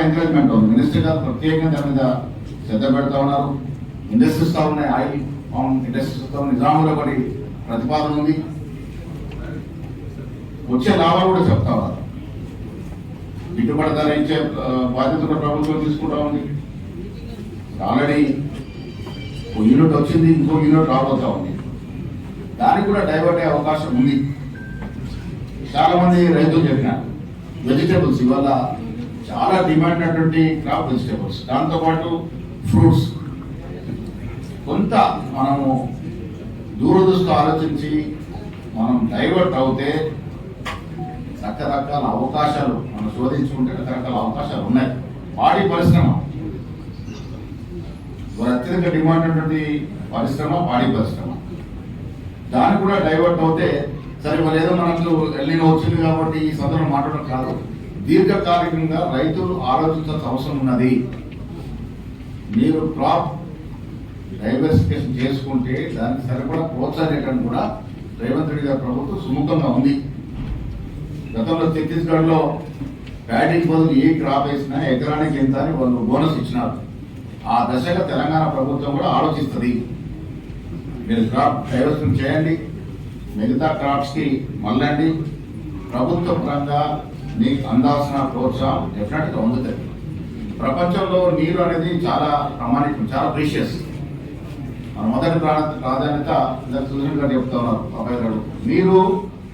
Encouragement ఉంది. Minister గారు ప్రత్యేకంగా దాని మీద శ్రద్ధ పెడతా ఉన్నారు. ఇండస్ట్రీస్తో ఉన్నాయి, ఆయిల్ ఫామ్ ఇండస్ట్రీస్తో నిజాములో ఒకటి ప్రతిపాదన ఉంది. వచ్చే లాభాలు కూడా చెప్తా ఉన్నారు. గిట్టుబడి ధర ఇచ్చే బాధ్యత కూడా ప్రభుత్వం తీసుకుంటా ఉంది. ఆల్రెడీ ఒక యూనిట్ వచ్చింది, ఇంకో యూనిట్ రాబోతా ఉంది. దానికి కూడా డైవర్ట్ అయ్యే అవకాశం ఉంది. చాలా మంది రైతులు చెప్పినారు వెజిటేబుల్స్ ఇవాళ చాలా డిమాండ్ అయినటువంటి క్రాప్ వెజిటేబుల్స్, దాంతోపాటు ఫ్రూట్స్. కొంత మనము దూరదృష్టి ఆలోచించి మనం డైవర్ట్ అవుతే రకరకాల అవకాశాలు మనం శోధించుకుంటే రకరకాల అవకాశాలు ఉన్నాయి. పాడి పరిశ్రమ అత్యధిక డిమాండ్ ఉన్నటువంటి పరిశ్రమ పాడి పరిశ్రమ. దానికి కూడా డైవర్ట్ అవుతే సరే మరి ఏదో మనకు ఎల్లినో వచ్చింది కాబట్టి ఈ సందర్భంలో మాట్లాడడం కాదు. దీర్ఘకాలికంగా రైతులు ఆలోచించాల్సిన అవసరం ఉన్నది. మీరు క్రాప్ డైవర్సిఫికేషన్ చేసుకుంటే దానికి సరిపడా ప్రోత్సాహం కూడా రేవంత్ రెడ్డి గారి ప్రభుత్వం సుముఖంగా ఉంది. గతంలో ఛత్తీస్గఢ్లో ప్యాడీకి బదులు ఏ క్రాప్ వేసినా ఎకరానికి ఎంత అని వాళ్ళు బోనస్ ఇచ్చినారు. ఆ దశగా తెలంగాణ ప్రభుత్వం కూడా ఆలోచిస్తుంది. మీరు క్రాప్ డైవర్సిఫికేషన్ చేయండి, మిగతా క్రాప్స్కి మళ్ళండి. ప్రభుత్వ పరంగా మీకు అందాల్సిన ప్రోత్సాహం డెఫినెట్గా అందుతుంది. ప్రపంచంలో నీరు అనేది చాలా ప్రామాణికం, చాలా ప్రీషియస్. మన మొదటి ప్రాధాన్యత సుధీర్ గారు చెప్తా ఉన్నారు, అబ్బాయి గారు, నీరు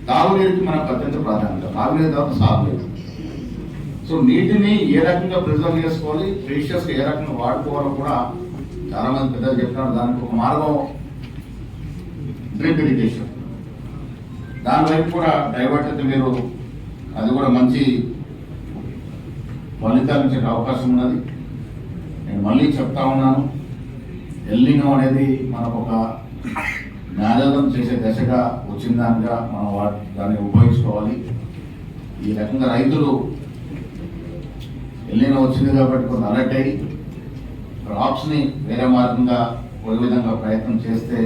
తాగునీరుకి మనకు అత్యంత ప్రాధాన్యత. తాగునీరు తర్వాత సాగునీరు. సో నీటిని ఏ రకంగా ప్రిజర్వ్ చేసుకోవాలి, ప్రీషియస్గా ఏ రకంగా వాడుకోవాలో కూడా చాలా మంది పెద్దలు చెప్తున్నారు. దానికి ఒక మార్గం డ్రిప్ ఇరిగేషన్. దానివైపు కూడా డైవర్ట్ అయితే మీరు అది కూడా మంచి ఫలితాలు ఇచ్చే అవకాశం ఉన్నది. నేను మళ్ళీ చెప్తా ఉన్నాను, ఎల్నినో అనేది మనకు ఒక జ్ఞానోదయం చేసే దశగా వచ్చిన దానిగా మనం దాన్ని ఉపయోగించుకోవాలి. ఈ రకంగా రైతులు ఎల్నినో వచ్చింది కాబట్టి కొంత అలర్ట్ అయ్యి క్రాప్స్ని వేరే మార్గంగా ఒక విధంగా ప్రయత్నం చేస్తే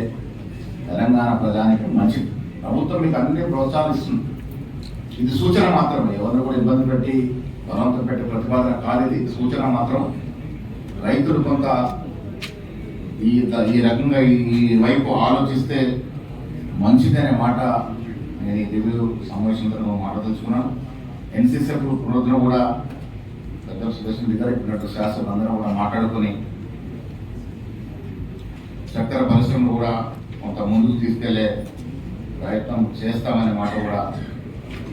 తెలంగాణ ప్రజానికి మంచిది. ప్రభుత్వం మీకు అన్ని ప్రోత్సహిస్తుంది. ఇది సూచన మాత్రమే, ఎవరిని కూడా ఇబ్బంది పెట్టి బలవంతం పెట్టే ప్రతిపాదన కాదు. ఇది సూచన మాత్రం. రైతులు కొంత ఈ రకంగా ఈ వైపు ఆలోచిస్తే మంచిదనే మాట నేను ఈ రివ్యూ సమావేశంలో మాట్లాడుతున్నాను. ఎన్సీసీఎఫ్ పునరుద్ధరణ కూడా పెద్ద సుదర్శన్ దగ్గర ఇచ్చినట్టు శాస్త్రులు అందరూ కూడా మాట్లాడుకొని చక్కెర పరిశ్రమ కూడా కొంత ముందుకు తీసుకెళ్లే ప్రయత్నం చేస్తామనే మాట కూడా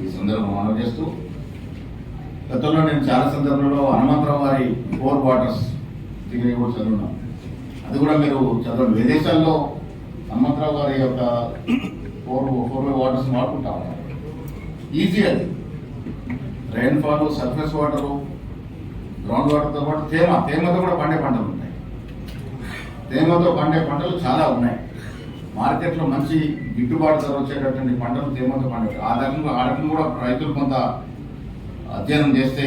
ఈ సందర్భంలో మనం చేస్తూ, గతంలో నేను చాలా సందర్భంలో హనుమంతరావు గారి 4 వాటర్స్ డిగ్రీ కూడా చదువున్నాను. అది కూడా మీరు చదవండి. విదేశాల్లో హనుమంతరావు గారి యొక్క 4 వాటర్స్ వాడుకుంటా ఉన్నారు. ఈజీ అది. రెయిన్ఫాల్, సర్ఫేస్ వాటరు, గ్రౌండ్ వాటర్తో పాటు తేమతో కూడా పండే పంటలు ఉంటాయి. తేమతో పండే పంటలు చాలా ఉన్నాయి. మార్కెట్లో మంచి గిట్టుబాటు ధర వచ్చేటటువంటి పంటలు తేమతో పండే. ఆ రకంగా కూడా రైతులు కొంత అధ్యయనం చేస్తే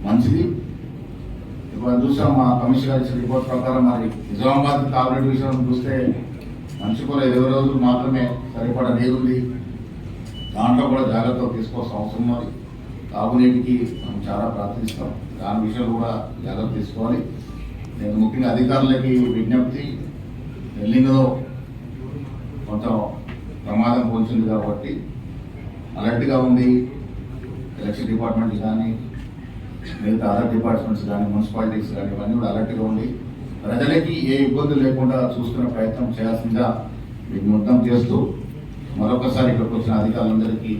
మంచిది. ఇప్పుడు చూసాం మా కమిషన్ గారి రిపోర్ట్ ప్రకారం మరి నిజామాబాద్ తాగునీటి విషయం చూస్తే మనిషికి 20 రోజులు మాత్రమే సరిపడా నీరుంది. దాంట్లో కూడా జాగ్రత్తలు తీసుకోవాల్సిన అవసరం ఉంది. తాగునీటికి మనం చాలా ప్రార్థిస్తాం. దాని విషయంలో కూడా జాగ్రత్త తీసుకోవాలి. నేను ముఖ్యంగా అధికారులకి విజ్ఞప్తి, ఎల్లినో కొంచెం ప్రమాదం పొంచింది కాబట్టి అలర్ట్గా ఉంది. ఎలక్షన్ డిపార్ట్మెంట్ కానీ మిగతా అదర్ డిపార్ట్మెంట్స్ కానీ మున్సిపాలిటీస్ కానీ ఇవన్నీ కూడా అలర్ట్గా ఉండి ప్రజలకి ఏ ఇబ్బందులు లేకుండా చూసుకునే ప్రయత్నం చేయాల్సిందిగా మీకు ముద్దాం చేస్తూ మరొకసారి ఇక్కడికి వచ్చిన అధికారులందరికీ